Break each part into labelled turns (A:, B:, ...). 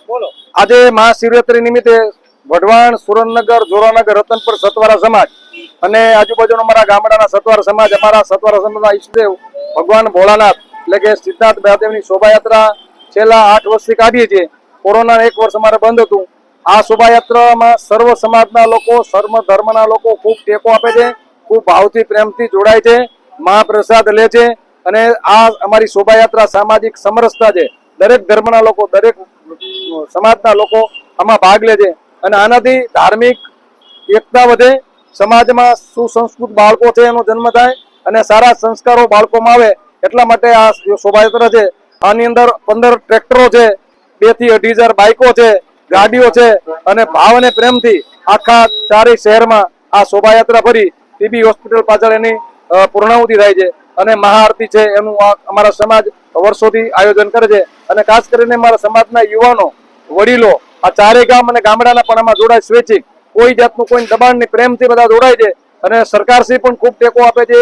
A: આજે મહાશિવરાત્રી નિમિત્તે વઢવાણ, સુરેન્દ્રનગર, જોરાનગર, રતનપર સતવારા સમાજ અને આજુબાજુના અમારા ગામડાના સતવારા સમાજ, અમારા સતવારા સમાજના ઈષ્ટદેવ ભગવાન ભોળાનાથ એટલે કે સિદ્ધાર્થ મહાદેવની શોભાયાત્રા છેલ્લા 8 વર્ષથી કાઢીએ છીએ. કોરોના 1 વર્ષ અમારે બંધ હતું. આ શોભાયાત્રામાં સર્વ સમાજના લોકો, સર્વ ધર્મના લોકો ખૂબ ટેકો આપે છે, ખૂબ ભાવથી પ્રેમથી જોડાય છે, મહાપ્રસાદ લે છે અને આ અમારી શોભાયાત્રા સામાજિક સમરસતા છે. દરેક ધર્મના લોકો, દરેક સમાજના લોકો આમાં ભાગ લે છે અને આનાથી ધાર્મિક એકતા વધે, સમાજમાં સુસંસ્કૃત બાળકો છે એનો જન્મ થાય અને સારા સંસ્કારો બાળકોમાં આવે. એટલા માટે આ શોભાયાત્રા છે. આની અંદર 15 ટ્રેક્ટરો છે, 2 થી 2,500 બાઇકો છે, ગાડીઓ છે અને ભાવ અને પ્રેમથી આખા 4 શહેરમાં આ શોભાયાત્રા ફરી ટીબી હોસ્પિટલ પાછળ એની પૂર્ણાહુતિ થાય છે અને મહાઆરતી છે એનું અમારા સમાજ વર્ષોથી આયોજન કરે છે. અને ખાસ કરીને અમારા સમાજના યુવાનો, વડીલો આ 4 ગામ અને ગામડાના પણ આમાં જોડાય. સ્વૈચ્છિક કોઈ જાતનું કોઈ દબાણની પ્રેમથી બધા જોડાય છે અને સરકારશ્રી પણ ખૂબ ટેકો આપે છે,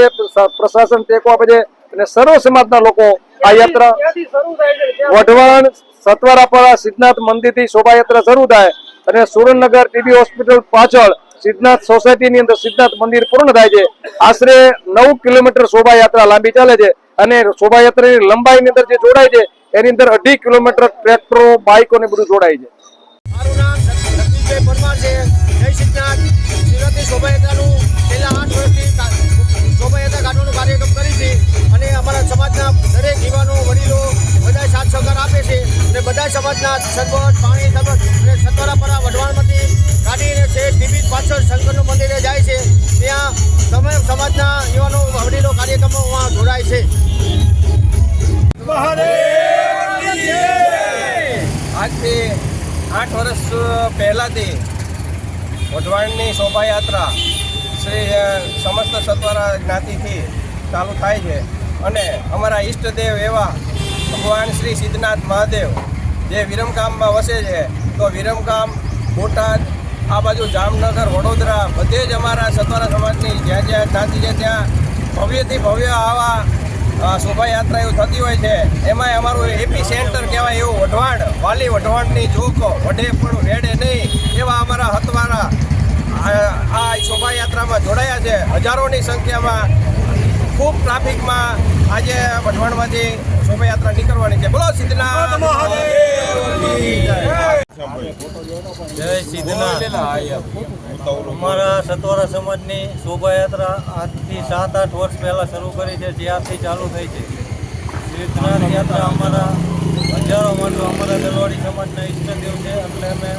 A: પ્રશાસન ટેકો આપે છે અને સર્વ સમાજના લોકો આ યાત્રા વઢવાણ સતવારાપરા સિદ્ધનાથ મંદિરથી શોભાયાત્રા શરૂ થાય અને સુરેન્દ્રનગર ટીબી હોસ્પિટલ પાછળ સિદ્ધનાથ સોસાયટીની અંદર સિદ્ધનાથ મંદિર પૂર્ણ થાય છે. આશરે 9 કિલોમીટર શોભાયાત્રા લાંબી ચાલે છે અને શોભાયાત્રાની લંબાઈની અંદર જે જોડાય છે એની અંદર 2.5 કિલોમીટર ટ્રેક્ટરો, બાઇકો ને બધું જોડાય છે.
B: મારું નામ રતિશભાઈ પરમાર છે. જય સિદ્ધનાથ. શિવરાત્રી શોભાયાત્રાનું છેલ્લા 8 વર્ષથી શોભાયાત્રા કાઢવાનો કાર્યક્રમ કરી છે અને અમારા સમાજના દરેક યુવાનો, વડીલો બધા સાથ સહકાર આપે છે અને બધા સમાજના સરબત, પાણી, સરબત અને સતવારાપરા વઢવાણમાંથી કાઢીને છે ટીબી પાછળ શંકરનું મંદિરે જાય છે. ત્યાં તમામ સમાજના યુવાનો, વડીલો કાર્યક્રમોમાં જોડાય છે.
C: આજથી 8 વર્ષ પહેલાંથી વઢવાણની શોભાયાત્રા શ્રી સમસ્ત સતવારા જ્ઞાતિથી ચાલુ થાય છે અને અમારા ઈષ્ટદેવ એવા ભગવાન શ્રી સિદ્ધનાથ મહાદેવ જે વિરમગામમાં વસે છે, તો વિરમગામ, બોટાદ, આ બાજુ જામનગર, વડોદરા બધે જ અમારા સતવારા સમાજની જ્યાં જ્યાં જ્ઞાતિ છે ત્યાં ભવ્યથી ભવ્ય આવા શોભાયાત્રા એવું થતી હોય છે. એમાંય અમારું એપી સેન્ટર કહેવાય એવું વઢવાણ, વાલી વઢવાણની જોકો વઢે પણ રેડે નહીં એવા અમારા હતવારા આ શોભાયાત્રામાં જોડાયા છે. હજારોની સંખ્યામાં ખૂબ ટ્રાફિકમાં આજે વઢવાણમાંથી શોભાયાત્રા નીકળવાની છે. બોલો સિદ્ધનાથ
D: જય સિદ્ધનાથ. અમારા સતવારા સમાજની શોભાયાત્રા આજથી 7-8 વર્ષ પહેલાં શરૂ કરી છે, ત્યારથી ચાલુ થઈ છે. સિદ્ધનાથ યાત્રા અમારા હજારો માણસો, અમારા દલવાડી સમાજના ઈષ્ટદેવ છે એટલે અમે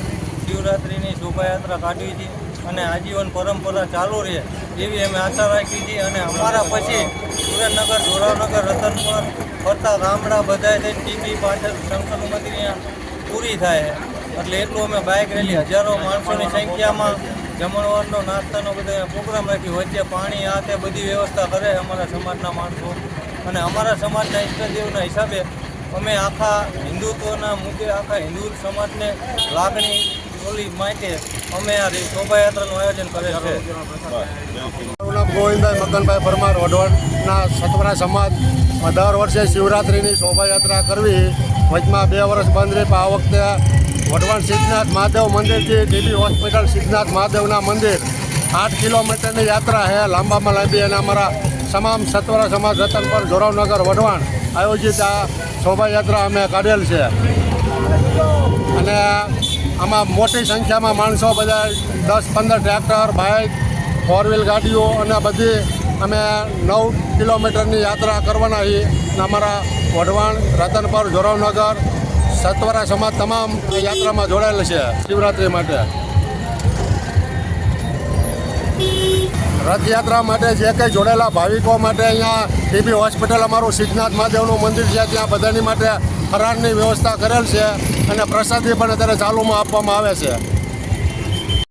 D: શિવરાત્રિની શોભાયાત્રા કાઢવી છીએ અને આજીવન પરંપરા ચાલુ રહે એવી અમે આશા રાખી છીએ. અને અમારા પછી સુરેન્દ્રનગર, જોરાનગર, રતનપર ફરતા ગામડા બધાય થઈને ટીબી પાછળ શંકરનું મંદિર અહીંયા પૂરી થાય એટલે એટલું અમે બાઇક રેલી હજારો માણસોની સંખ્યામાં જમણવારનો, નાસ્તાનો બધા પ્રોગ્રામ રાખી, વચ્ચે પાણી આ તે બધી વ્યવસ્થા કરે અમારા સમાજના માણસો. અને અમારા સમાજના ઈષ્ટદેવના હિસાબે અમે આખા હિન્દુત્વના મુદ્દે આખા હિન્દુ સમાજને લાગણી ઓલી માટે અમે આ શોભાયાત્રાનું આયોજન કરે છે.
E: મારું નામ ગોવિંદભાઈ મગનભાઈ પરમાર. વઢવાણના સતવારા સમાજ દર વર્ષે શિવરાત્રિની શોભાયાત્રા કરવી, વચમાં 2 વર્ષ બંધ રહી. આ વખતે વઢવાણ સિદ્ધનાથ મહાદેવ મંદિરથી ટીબી હોસ્પિટલ સિદ્ધનાથ મહાદેવના મંદિર 8 કિલોમીટરની યાત્રા છે, લાંબામાં લાંબી. અને અમારા તમામ સતવારા સમાજ રતનપર, જોરાવનગર, વઢવાણ આયોજિત આ શોભાયાત્રા અમે કાઢેલ છે અને આમાં મોટી સંખ્યામાં માણસો બધા 10-15 ટ્રેક્ટર, બાઇક, 4 વ્હીલ ગાડીઓ અને બધી અમે 9 કિલોમીટરની યાત્રા કરવાના છીએ. અમારા વઢવાણ, રતનપર, જોરાવનગર સતવારા સમાજ તમામ યાત્રામાં જોડાયેલ છે શિવરાત્રિ માટે. રથયાત્રા માટે જે કંઈ જોડાયેલા ભાવિકો માટે અહીંયા ટીબી હોસ્પિટલ અમારું સિદ્ધનાથ મહાદેવનું મંદિર છે, ત્યાં બધાની માટે ફરાળની વ્યવસ્થા કરેલ છે અને પ્રસાદી પણ અત્યારે ચાલુમાં આપવામાં આવે છે.